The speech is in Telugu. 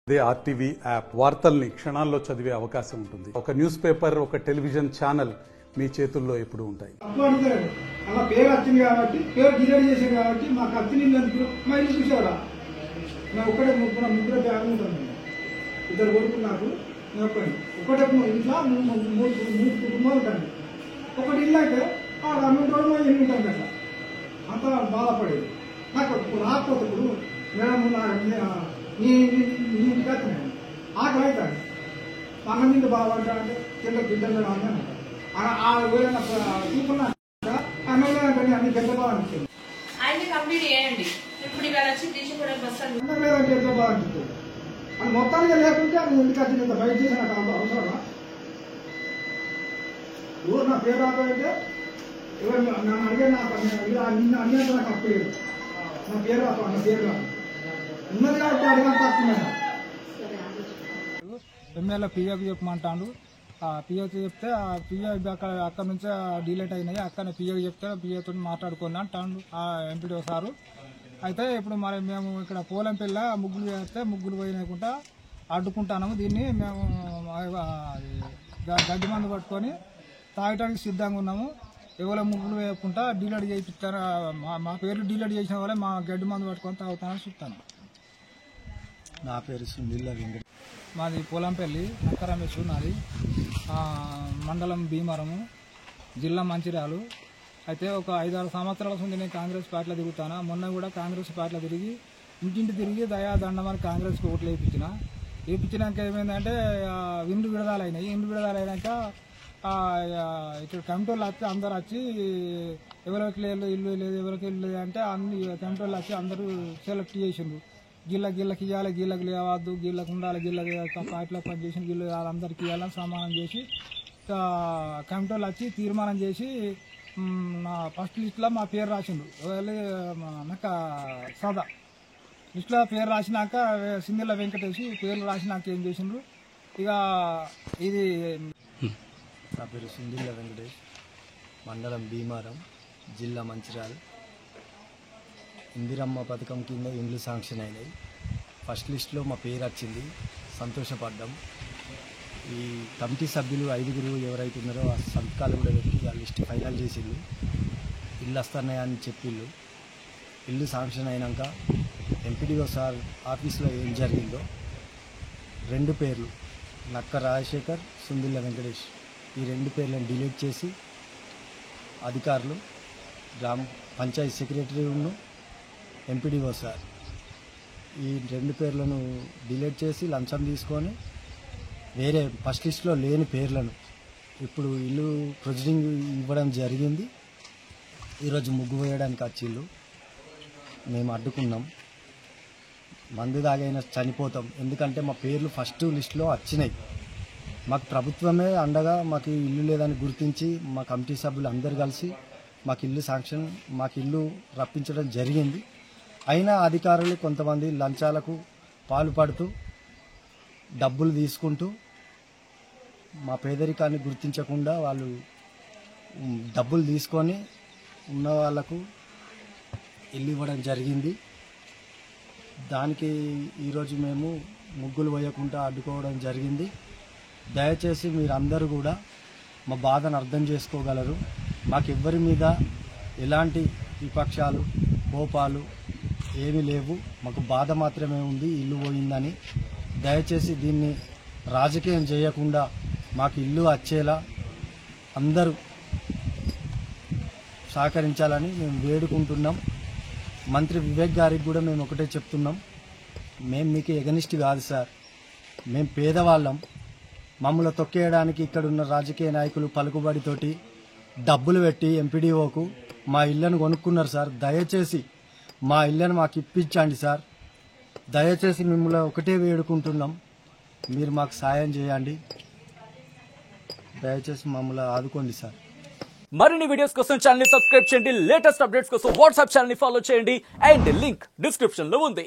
దే ఆర్టీవీ యాప్ వార్తల్ని క్షణాల్లో చదివే అవకాశం ఉంటుంది. ఒక న్యూస్ పేపర్, ఒక టెలివిజన్ ఛానల్ మీ చేతుల్లో ఎప్పుడూ ఉంటాయి. అలా పేరు వచ్చింది కాబట్టి, పేరు డిలీట్ చేశారు కాబట్టి మాకు వచ్చింది మా ఇల్లు చూసేవాడా. నేను ఒక్కడే ముగ్గురు బ్యాగ్ ఉంటాను. ఇద్దరు కొడుకు నాకు ఒకటే ఇంట్లో మూడు కుటుంబాలు ఉంటాను. ఒకటి ఇల్లు అయితే ఆ 2 రోజులు ఇల్లు ఉంటాను కదా. అంత బాధపడేది. నాకు రాకపోతే ఇప్పుడు మేడం నీ ఇంటికి వచ్చినాను ఆకలి అవుతాను. అన్నం తింటే బాగుంటానంటే తింటే బిడ్డలు అన్నాను. చూసుకున్నా అన్నం అన్ని గంట బాగా అనిపించింది. లేదంటే ఎంత బాగా అనిపిస్తుంది. అది మొత్తానికి లేకుంటే అది ఇంటికి వచ్చి ఇంత బయట చేసి నాకు అవసరమా? ఊరు నా పేరు రాకపోతే ఎవరు నన్ను అడిగే నాకు నిన్ను అడిగినంత నాకు అప్పు లేదు. నా పేరు రాదు, నా పేరు రాదు. ఉన్నది కాబట్టి అడిగినంత తక్కువ. ఎమ్మెల్యే పిఓకి చెప్పమంటాడు. పిఓకి చెప్తే ఆ పిఓ అక్కడ నుంచే డిలీట్ అయినాయి. అక్కడ పిఓకి చెప్తే పిఓతో మాట్లాడుకుంది అంటాడు ఆ ఎంపీడీఓ సారు. అయితే ఇప్పుడు మరి మేము ఇక్కడ పోలం పిల్ల ముగ్గులు వేస్తే ముగ్గులు పోయినాకుండా అడ్డుకుంటాము. దీన్ని మేము గడ్డి మందు పట్టుకొని తాగటానికి సిద్ధంగా ఉన్నాము. ఎవరో ముగ్గులు వేయకుండా డిలీట్ చేయిస్తారు. మా పేరు డిలీట్ చేసిన వాళ్ళే మా గడ్డి మందు పట్టుకొని తాగుతామని చెప్తాను. నా పేరు సుందిల్ల వెంకట. మాది పోలంపల్లి రమేష్. నాది మండలం భీమవరము, జిల్లా మంచిర్యాల. అయితే ఒక 5-6 సంవత్సరాల నుంచి నేను కాంగ్రెస్ పార్టీలో తిరుగుతాను. మొన్న కూడా కాంగ్రెస్ పార్టీలో తిరిగి ఇంటింటి తిరిగి దయాదండమని కాంగ్రెస్కి ఓట్లు వేయించినాక ఏమైందంటే ఇండ్లు విడుదలైనాయి. ఇండ్లు విడుదలైనాక ఇక్కడ కమిటీలు వచ్చి అందరు వచ్చి ఎవరికి లేదు ఇల్లు లేదు, ఎవరికి ఇల్లు లేదు అంటే అన్ని కమిటీలు వచ్చి అందరూ సెలెక్ట్ చేసిండ్రు. గిళ్ళకి ఇవ్వాలి, గిళ్ళకి లేవద్దు, గిళ్ళకి ఉండాలి, గిళ్ళకి పార్టీలో పనిచేసిన గిల్లు అందరికి ఇవ్వాలని సమానం చేసి కమిటీలు వచ్చి తీర్మానం చేసి నా ఫస్ట్ లిస్టులో మా పేరు రాసిండు. నాకు సదా లిస్టులో పేరు రాసినాక సిందిల్ల వెంకటేష్ పేర్లు రాసినాక ఏం చేసిండ్రు, ఇక ఇది నా పేరు సుందిల్ల వెంకటేష్, మండలం భీమవరం, జిల్లా మంచిర్యాల. ఇందిరమ్మ పథకం కింద ఇండ్లు శాంక్షన్ అయినాయి. ఫస్ట్ లిస్టులో మా పేరు వచ్చింది, సంతోషపడ్డాం. ఈ కమిటీ సభ్యులు 5 ఎవరైతే ఉన్నారో ఆ సంతకాలు కూడా పెట్టి ఆ లిస్ట్ ఫైనల్ చేసిండు. ఇల్లు వస్తున్నాయని చెప్పిళ్ళు. ఇల్లు శాంక్షన్ అయినాక ఎంపీడీఓ సార్ ఆఫీస్లో ఏం జరిగిందో 2 పేర్లు నక్క రాజశేఖర్, సుందిల్ల వెంకటేష్, ఈ 2 పేర్లను డిలీట్ చేసి అధికారులు గ్రామ పంచాయతీ సెక్రటరీ ఉన్ను ఎంపీడీఓ సార్ ఈ 2 పేర్లను డిలీట్ చేసి లంచం తీసుకొని వేరే ఫస్ట్ లిస్ట్లో లేని పేర్లను ఇప్పుడు ఇల్లు ప్రొసీడింగ్ ఇవ్వడం జరిగింది. ఈరోజు ముగ్గు వేయడానికి వచ్చిళ్ళు. మేము అడ్డుకున్నాం. మందు దాగైనా చనిపోతాం, ఎందుకంటే మా పేర్లు ఫస్ట్ లిస్టులో వచ్చినాయి. మాకు ప్రభుత్వమే అండగా మాకు ఇల్లు లేదని గుర్తించి మా కమిటీ సభ్యులు అందరు కలిసి మాకు ఇల్లు శాంక్షన్, మాకు ఇల్లు రప్పించడం జరిగింది. అయినా అధికారులు కొంతమంది లంచాలకు పాల్పడుతూ డబ్బులు తీసుకుంటూ మా పేదరికాన్ని గుర్తించకుండా వాళ్ళు డబ్బులు తీసుకొని ఉన్న వాళ్ళకు ఇల్లు ఇవ్వడం జరిగింది. దానికి ఈరోజు మేము ముగ్గులు వేయకుండా అడ్డుకోవడం జరిగింది. దయచేసి మీరందరూ కూడా మా బాధను అర్థం చేసుకోగలరు. మాకెవ్వరి మీద ఎలాంటి విపక్షాలు, కోపాలు ఏమీ లేవు. మాకు బాధ మాత్రమే ఉంది ఇల్లు పోయిందని. దయచేసి దీన్ని రాజకీయం చేయకుండా మాకు ఇల్లు వచ్చేలా అందరూ సహకరించాలని మేము వేడుకుంటున్నాం. మంత్రి వివేక్ గారికి కూడా మేము ఒకటే చెప్తున్నాం, మేము మీకు ఎగనిస్ట్ కాదు సార్, మేము పేదవాళ్ళం. మమ్మల్ని తొక్కేయడానికి ఇక్కడున్న రాజకీయ నాయకులు పలుకుబడితోటి డబ్బులు పెట్టి ఎంపీడీఓకు మా ఇళ్లను కొనుక్కున్నారు సార్. దయచేసి మా ఇళ్లను మాకు ఇప్పించండి సార్. దయచేసి మిమ్మల్ని ఒకటే వేడుకుంటున్నాం, మీరు మాకు సాయం చేయండి. దయచేసి మమ్మల్ని ఆదుకోండి సార్. మరిన్ని వీడియోస్ కోసం ఛానల్ ని సబ్స్క్రైబ్ చేయండి. లేటెస్ట్ అప్డేట్స్ కోసం వాట్సాప్ ఛానల్ ని ఫాలో చేయండి. అండ్ లింక్ డిస్క్రిప్షన్ లో ఉంది.